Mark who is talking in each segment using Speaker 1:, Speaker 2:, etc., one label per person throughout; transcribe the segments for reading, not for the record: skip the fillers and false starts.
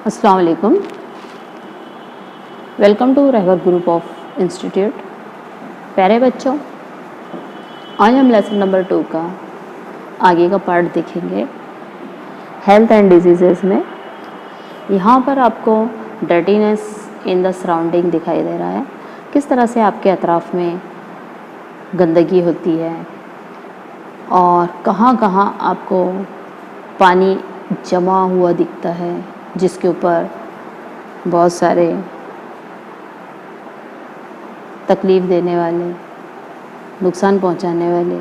Speaker 1: अस्सलाम वालेकुम। Welcome to Rahvar group of institute. प्यारे बच्चों, आज हम लेसन नंबर 2 का आगे का पार्ट देखेंगे हेल्थ एंड डिजीजेस में। यहाँ पर आपको डर्टीनेस इन द सराउंडिंग दिखाई दे रहा है, किस तरह से आपके अतराफ़ में गंदगी होती है और कहाँ कहाँ आपको पानी जमा हुआ दिखता है, जिसके ऊपर बहुत सारे तकलीफ़ देने वाले, नुकसान पहुंचाने वाले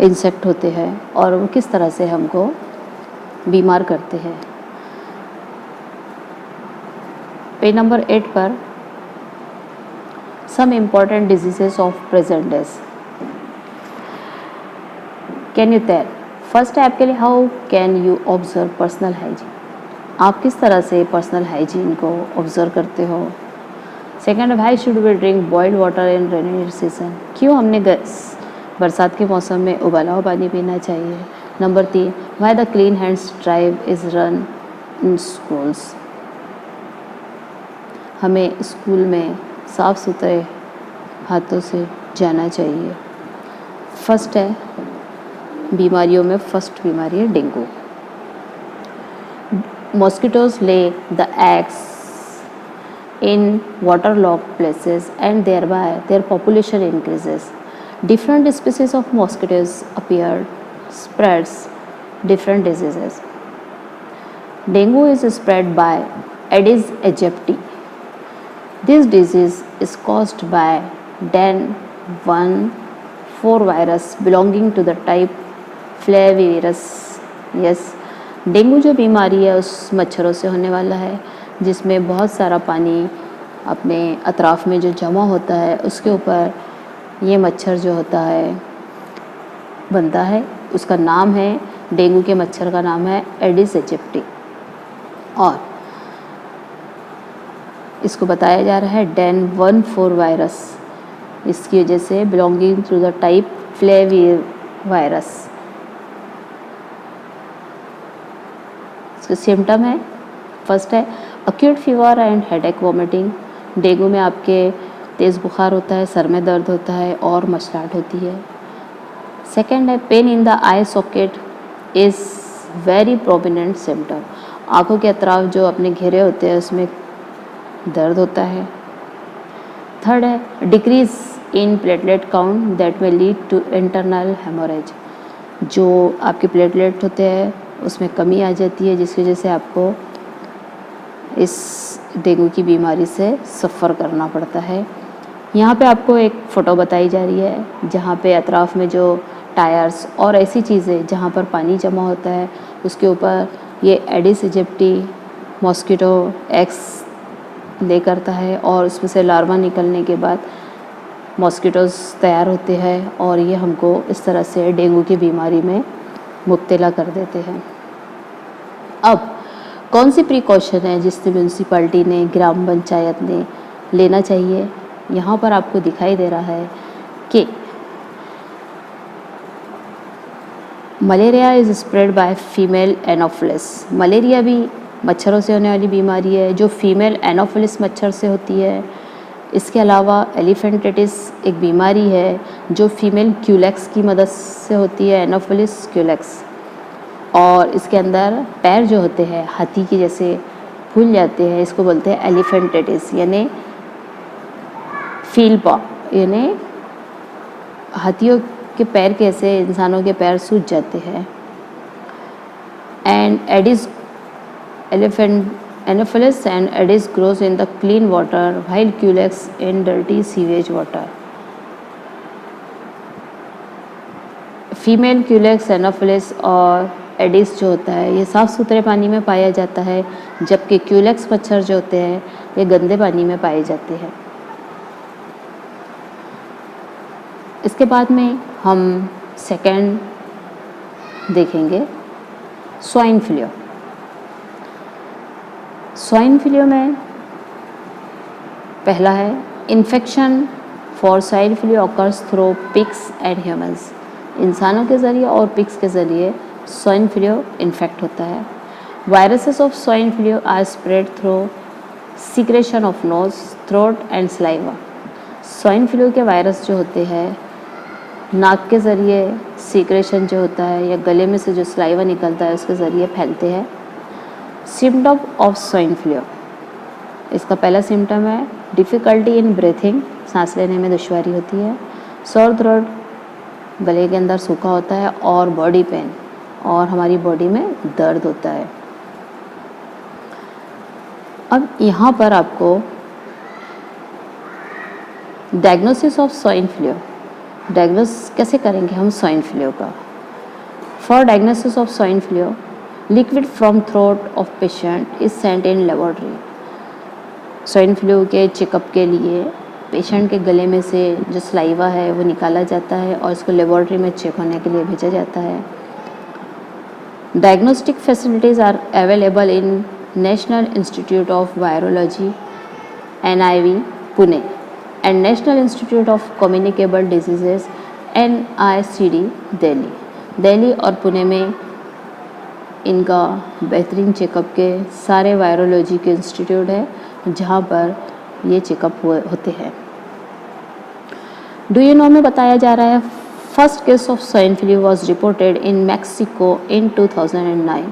Speaker 1: इंसेक्ट होते हैं और वो किस तरह से हमको बीमार करते हैं। पेज नंबर 8 पर some important diseases of present days. Can you tell? First है आपके लिए, how can you observe personal hygiene. आप किस तरह से पर्सनल हाइजीन को ऑब्जर्व करते हो। Second, why should we drink boiled water in rainy season. क्यों हमने बरसात के मौसम में उबाला हुआ पानी पीना चाहिए। Number 3, why the clean hands drive is run in schools. हमें स्कूल में साफ़ सुथरे हाथों से जाना चाहिए। फर्स्ट है, बीमारियों में फर्स्ट बीमारी है dengue. Mosquitoes lay the eggs in waterlogged places and thereby their population increases. Different species of mosquitoes appear, spreads different diseases. Dengue is spread by Aedes aegypti. This disease is caused by Den-1-4 virus belonging to the type Flavivirus. Yes. Dengue जो बीमारी है उस मच्छरों से होने वाला है, जिसमें बहुत सारा पानी अपने अतराफ़ में जो जमा होता है उसके ऊपर ये मच्छर जो होता है बनता है। उसका नाम है, डेंगू के मच्छर का नाम है एडिस एजिप्टी और इसको बताया जा रहा है Den-1-4 वायरस। इसकी वजह से belonging to the type flavivirus. Symptom है, फर्स्ट है acute fever and headache vomiting. Dengue में आपके तेज़ बुखार होता है, सर में दर्द होता है और मचलाहट होती है। सेकेंड है pain in the I socket is very prominent symptom. आँखों के अतराफ जो अपने घेरे होते हैं उसमें दर्द होता है। थर्ड है decrease in platelet count that में लीड टू इंटरनल हेमोरेज। जो आपके प्लेटलेट होते हैं उसमें कमी आ जाती है, जिसकी वजह से आपको इस डेंगू की बीमारी से सफ़र करना पड़ता है। यहाँ पे आपको एक फ़ोटो बताई जा रही है जहाँ पे अतराफ़ में जो टायर्स और ऐसी चीज़ें जहाँ पर पानी जमा होता है उसके ऊपर ये एडिस इजिप्टी मॉस्किटो एग्स ले करता है और उसमें से लार्वा निकलने के बाद मॉस्किटोज़ तैयार होते हैं और ये हमको इस तरह से डेंगू की बीमारी में मुब्तला कर देते हैं। अब कौन सी प्रिकॉशन है जिससे म्यूनसिपैलिटी ने, ग्राम पंचायत ने लेना चाहिए। यहाँ पर आपको दिखाई दे रहा है कि malaria is spread by female Anopheles. Malaria भी मच्छरों से होने वाली बीमारी है जो फीमेल एनोफिलिस मच्छर से होती है। इसके अलावा एलिफेंटिटिस एक बीमारी है जो फीमेल क्यूलेक्स की मदद से होती है, एनोफिलिस क्यूलेक्स। और इसके अंदर पैर जो होते हैं हाथी के जैसे फूल जाते हैं, इसको बोलते हैं एलिफेंटिटिस, यानी फील पॉ, यानी हाथियों के पैर कैसे इंसानों के पैर सूज जाते हैं। And Aedes Anopheles and Aedes grows in the clean water while Culex in dirty sewage water. Female Culex, Anopheles और एडिस जो होता है ये साफ़ सुथरे पानी में पाया जाता है, जबकि क्यूलेक्स मच्छर जो होते हैं ये गंदे पानी में पाए जाते हैं। इसके बाद में हम सेकेंड देखेंगे स्वाइन फ्लू। स्वाइन फ्लू में पहला है infection for swine flu occurs through pigs and humans. इंसानों के ज़रिए और पिग्स के ज़रिए स्वाइन फ्लू इन्फेक्ट होता है। Viruses of swine flu are spread through secretion of nose, throat and saliva. Swine flu के वायरस जो होते हैं नाक के ज़रिए सीक्रेशन जो होता है या गले में से जो सलाइवा निकलता है उसके ज़रिए फैलते हैं। सिम्टम ऑफ स्वाइन फ्लू, इसका पहला सिम्टम है डिफ़िकल्टी इन ब्रीथिंग, सांस लेने में दुश्वारी होती है। सोर थ्रोट, गले के अंदर सूखा होता है। और बॉडी पेन, और हमारी बॉडी में दर्द होता है। अब यहाँ पर आपको diagnosis of swine flu, diagnose कैसे करेंगे हम स्वाइन फ्लू का। For diagnosis of swine flu, liquid from throat of patient is sent in laboratory. Swine flu के चेकअप के लिए पेशेंट के गले में से जो सलाइवा है वो निकाला जाता है और इसको लेबोरेटरी में चेक होने के लिए भेजा जाता है। Diagnostic facilities are available in national institute of virology NIV Pune and national institute of communicable diseases NICD Delhi और पुणे में इनका बेहतरीन चेकअप के सारे वायरोलॉजी के इंस्टीट्यूट है जहाँ पर ये चेकअप होते हैं। डू यू नो में बताया जा रहा है first case of swine flu was reported in Mexico in 2009।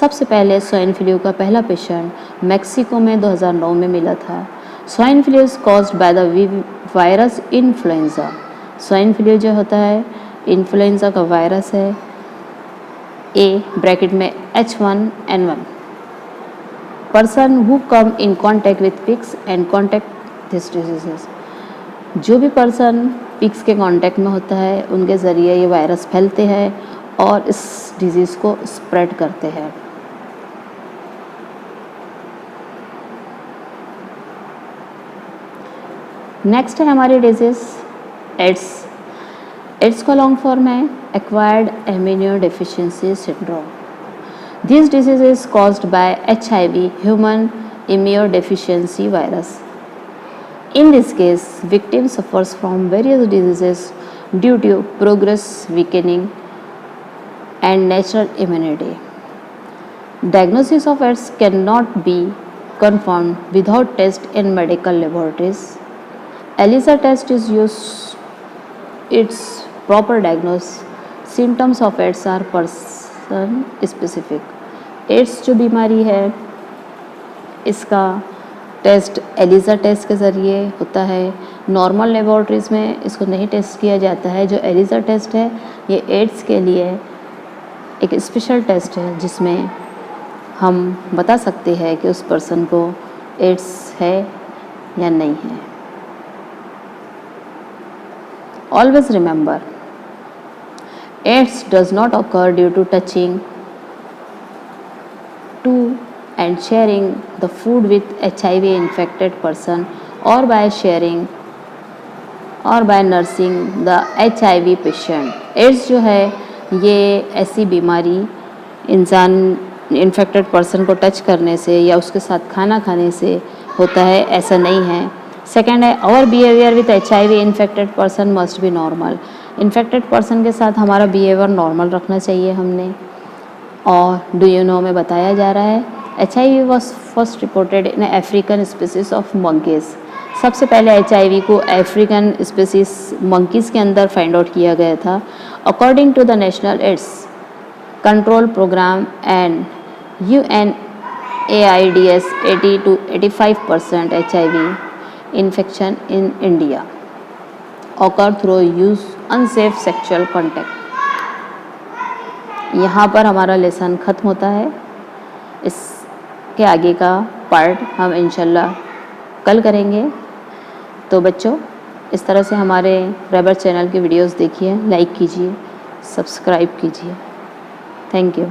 Speaker 1: सबसे पहले स्वाइन फ्लू का पहला पेशेंट मैक्सिको में 2009 में मिला था। Swine flu is caused by the virus influenza. Swine flu जो होता है इन्फ्लुएंजा का वायरस है। A ब्रैकेट में H1N1। Person who come in contact with pigs and contact this diseases, जो भी पर्सन पिग्स के कांटेक्ट में होता है उनके ज़रिए ये वायरस फैलते हैं और इस डिजीज़ को स्प्रेड करते हैं। नेक्स्ट है हमारी डिजीज़ एड्स। एड्स का लॉन्ग फॉर्म है acquired immuno deficiency syndrome. This disease is caused by HIV human immunodeficiency virus. In this case, victim suffers from various diseases due to progress weakening and natural immunity. Diagnosis of AIDS cannot be confirmed without test in medical laboratories. ELISA test is used. Its proper diagnosis. Symptoms of AIDS are person specific. AIDS जो बीमारी है इसका test Elisa test के ज़रिए होता है। Normal laboratories में इसको नहीं टेस्ट किया जाता है। जो एलिसा टेस्ट है ये एड्स के लिए एक स्पेशल टेस्ट है जिसमें हम बता सकते हैं कि उस पर्सन को एड्स है या नहीं है। Always remember, AIDS does not occur due to touching to and sharing the food with HIV infected person or by sharing or by nursing the HIV patient. AIDS जो है ये ऐसी बीमारी इंसान इन्फेक्टेड पर्सन को टच करने से या उसके साथ खाना खाने से होता है, ऐसा नहीं है। सेकेंड है our behaviour with HIV infected person must be normal. Infected person के साथ हमारा बिहेवियर नॉर्मल रखना चाहिए हमने। और डू यू नो में बताया जा रहा है HIV was first reported in African species of monkeys. सबसे पहले HIV को अफ्रीकन स्पीसीज मंकीज़ के अंदर फाइंड आउट किया गया था। According to the national AIDS control programme and UNAIDS 80 to 85% HIV infection in India occur through use unsafe sexual contact. यहाँ पर हमारा लेसन ख़त्म होता है। इसके आगे का पार्ट हम इंशाल्लाह कल करेंगे। तो बच्चों इस तरह से हमारे रबर चैनल की वीडियोस देखिए, लाइक कीजिए, सब्सक्राइब कीजिए। Thank you.